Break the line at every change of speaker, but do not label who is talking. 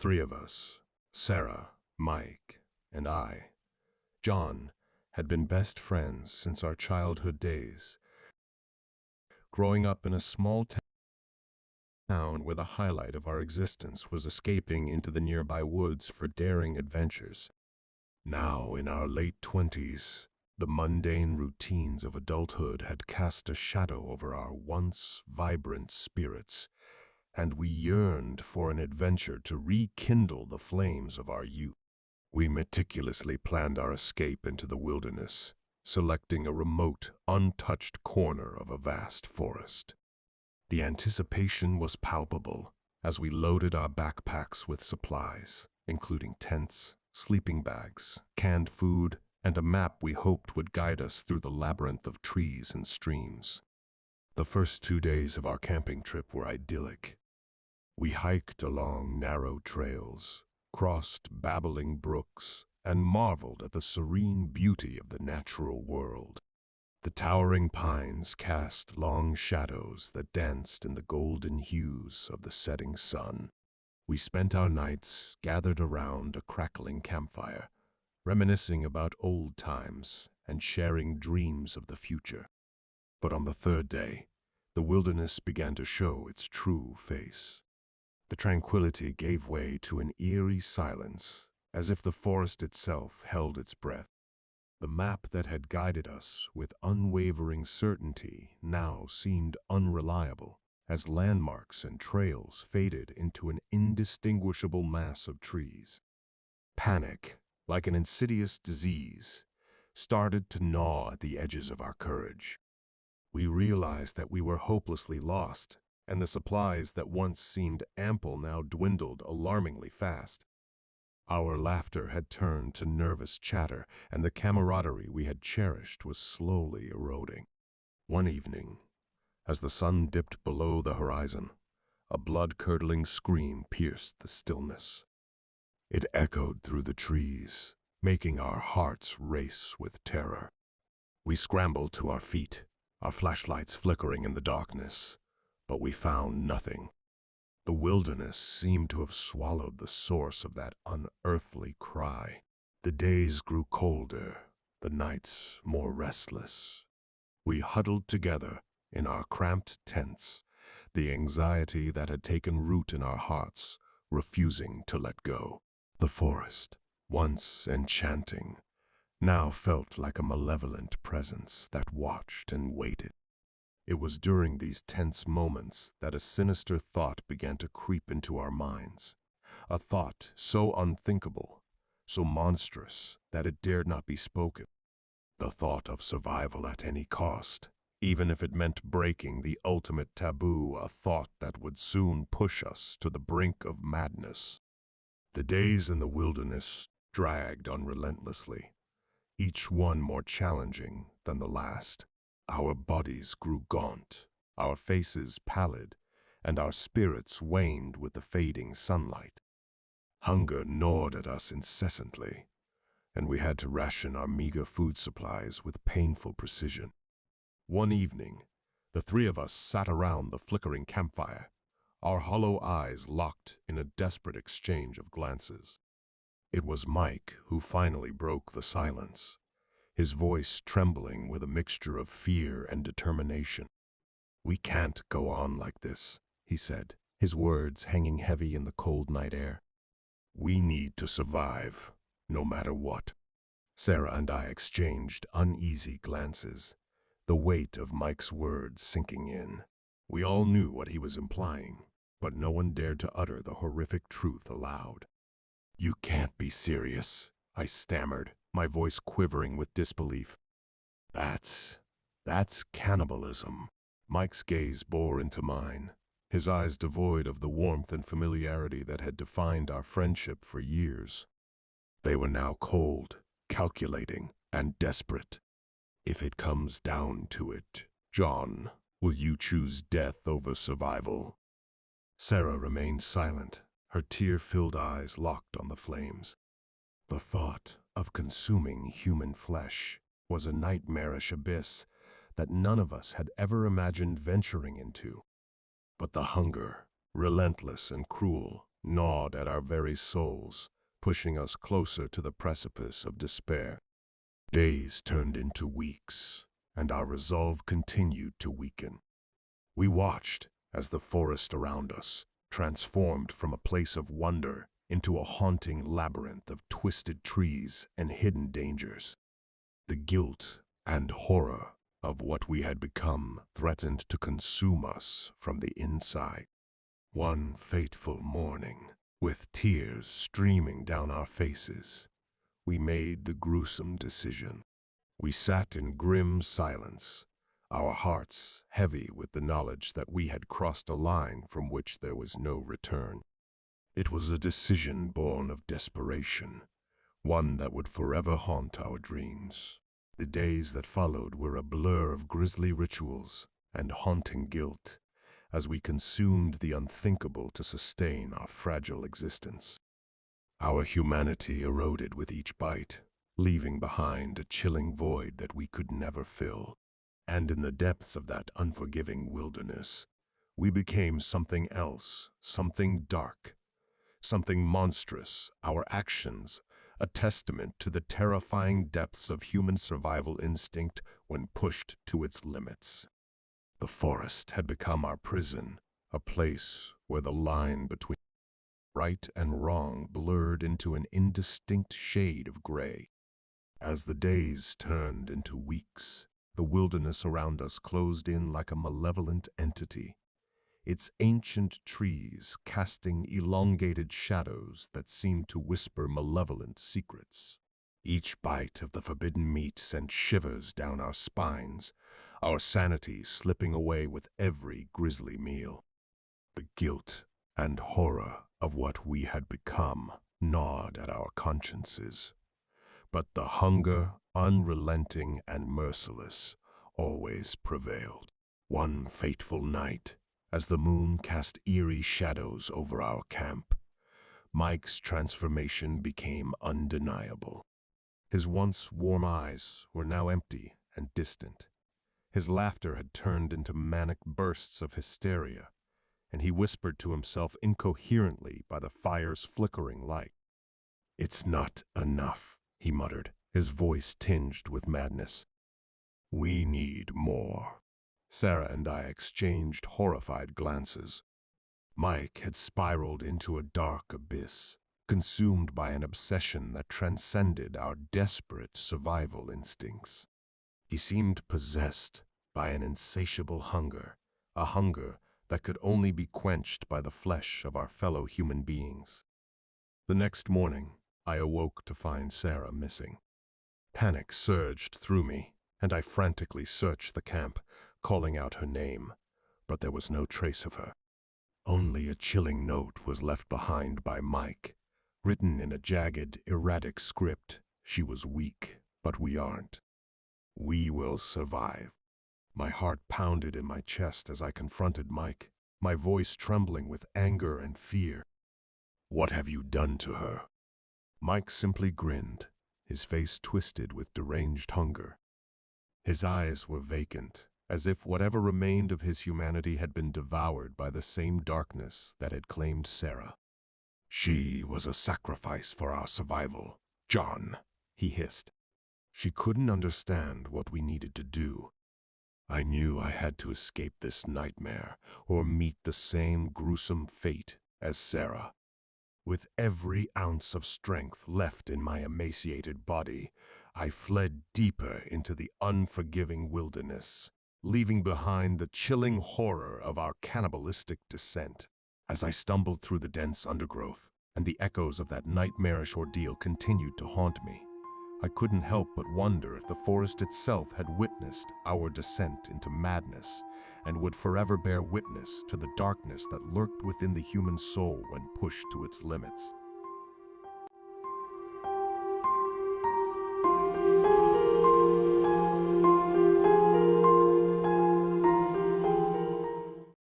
three of us, Sarah, Mike, and I, John, had been best friends since our childhood days. Growing up in a small town where the highlight of our existence was escaping into the nearby woods for daring adventures. Now, in our late 20s, the mundane routines of adulthood had cast a shadow over our once vibrant spirits, and we yearned for an adventure to rekindle the flames of our youth. We meticulously planned our escape into the wilderness, selecting a remote, untouched corner of a vast forest. The anticipation was palpable as we loaded our backpacks with supplies, including tents, sleeping bags, canned food, and a map we hoped would guide us through the labyrinth of trees and streams. The first 2 days of our camping trip were idyllic. We hiked along narrow trails, crossed babbling brooks, and marveled at the serene beauty of the natural world. The towering pines cast long shadows that danced in the golden hues of the setting sun. We spent our nights gathered around a crackling campfire, reminiscing about old times and sharing dreams of the future. But on the third day, the wilderness began to show its true face. The tranquility gave way to an eerie silence, as if the forest itself held its breath. The map that had guided us with unwavering certainty now seemed unreliable, as landmarks and trails faded into an indistinguishable mass of trees. Panic, like an insidious disease, started to gnaw at the edges of our courage. We realized that we were hopelessly lost, and the supplies that once seemed ample now dwindled alarmingly fast. Our laughter had turned to nervous chatter, and the camaraderie we had cherished was slowly eroding. One evening, as the sun dipped below the horizon, a blood-curdling scream pierced the stillness. It echoed through the trees, making our hearts race with terror. We scrambled to our feet, our flashlights flickering in the darkness, but we found nothing. The wilderness seemed to have swallowed the source of that unearthly cry. The days grew colder, the nights more restless. We huddled together in our cramped tents, the anxiety that had taken root in our hearts refusing to let go. The forest, once enchanting, now felt like a malevolent presence that watched and waited. It was during these tense moments that a sinister thought began to creep into our minds, a thought so unthinkable, so monstrous that it dared not be spoken. The thought of survival at any cost, even if it meant breaking the ultimate taboo, a thought that would soon push us to the brink of madness. The days in the wilderness dragged on relentlessly, each one more challenging than the last. Our bodies grew gaunt, our faces pallid, and our spirits waned with the fading sunlight. Hunger gnawed at us incessantly, and we had to ration our meager food supplies with painful precision. One evening, the three of us sat around the flickering campfire, our hollow eyes locked in a desperate exchange of glances. It was Mike who finally broke the silence, his voice trembling with a mixture of fear and determination. "We can't go on like this," he said, his words hanging heavy in the cold night air. "We need to survive, no matter what." Sarah and I exchanged uneasy glances, the weight of Mike's words sinking in. We all knew what he was implying, but no one dared to utter the horrific truth aloud. "You can't be serious," I stammered, my voice quivering with disbelief. That's cannibalism." Mike's gaze bore into mine, his eyes devoid of the warmth and familiarity that had defined our friendship for years. They were now cold, calculating, and desperate. "If it comes down to it, John, will you choose death over survival?" Sarah remained silent, her tear-filled eyes locked on the flames. The thought of consuming human flesh was a nightmarish abyss that none of us had ever imagined venturing into. But the hunger, relentless and cruel, gnawed at our very souls, pushing us closer to the precipice of despair. Days turned into weeks, and our resolve continued to weaken. We watched as the forest around us transformed from a place of wonder into a haunting labyrinth of twisted trees and hidden dangers. The guilt and horror of what we had become threatened to consume us from the inside. One fateful morning, with tears streaming down our faces, we made the gruesome decision. We sat in grim silence, our hearts heavy with the knowledge that we had crossed a line from which there was no return. It was a decision born of desperation, one that would forever haunt our dreams. The days that followed were a blur of grisly rituals and haunting guilt, as we consumed the unthinkable to sustain our fragile existence. Our humanity eroded with each bite, leaving behind a chilling void that we could never fill. And in the depths of that unforgiving wilderness, we became something else, something dark, something monstrous, our actions, a testament to the terrifying depths of human survival instinct when pushed to its limits. The forest had become our prison, a place where the line between right and wrong blurred into an indistinct shade of gray. As the days turned into weeks, the wilderness around us closed in like a malevolent entity, its ancient trees casting elongated shadows that seemed to whisper malevolent secrets. Each bite of the forbidden meat sent shivers down our spines, our sanity slipping away with every grisly meal. The guilt and horror of what we had become gnawed at our consciences, but the hunger, unrelenting and merciless, always prevailed. One fateful night, as the moon cast eerie shadows over our camp, Mike's transformation became undeniable. His once warm eyes were now empty and distant. His laughter had turned into manic bursts of hysteria, and he whispered to himself incoherently by the fire's flickering light. "It's not enough," he muttered, his voice tinged with madness. "We need more." Sarah and I exchanged horrified glances. Mike had spiraled into a dark abyss, consumed by an obsession that transcended our desperate survival instincts. He seemed possessed by an insatiable hunger, a hunger that could only be quenched by the flesh of our fellow human beings. The next morning, I awoke to find Sarah missing. Panic surged through me, and I frantically searched the camp, calling out her name, but there was no trace of her. Only a chilling note was left behind by Mike, written in a jagged, erratic script. "She was weak, but we aren't. We will survive." My heart pounded in my chest as I confronted Mike, my voice trembling with anger and fear. "What have you done to her?" Mike simply grinned, his face twisted with deranged hunger. His eyes were vacant, as if whatever remained of his humanity had been devoured by the same darkness that had claimed Sarah. "She was a sacrifice for our survival, John," he hissed. "She couldn't understand what we needed to do. I knew I had to escape this nightmare or meet the same gruesome fate as Sarah. With every ounce of strength left in my emaciated body, I fled deeper into the unforgiving wilderness, leaving behind the chilling horror of our cannibalistic descent. As I stumbled through the dense undergrowth, and the echoes of that nightmarish ordeal continued to haunt me, I couldn't help but wonder if the forest itself had witnessed our descent into madness and would forever bear witness to the darkness that lurked within the human soul when pushed to its limits.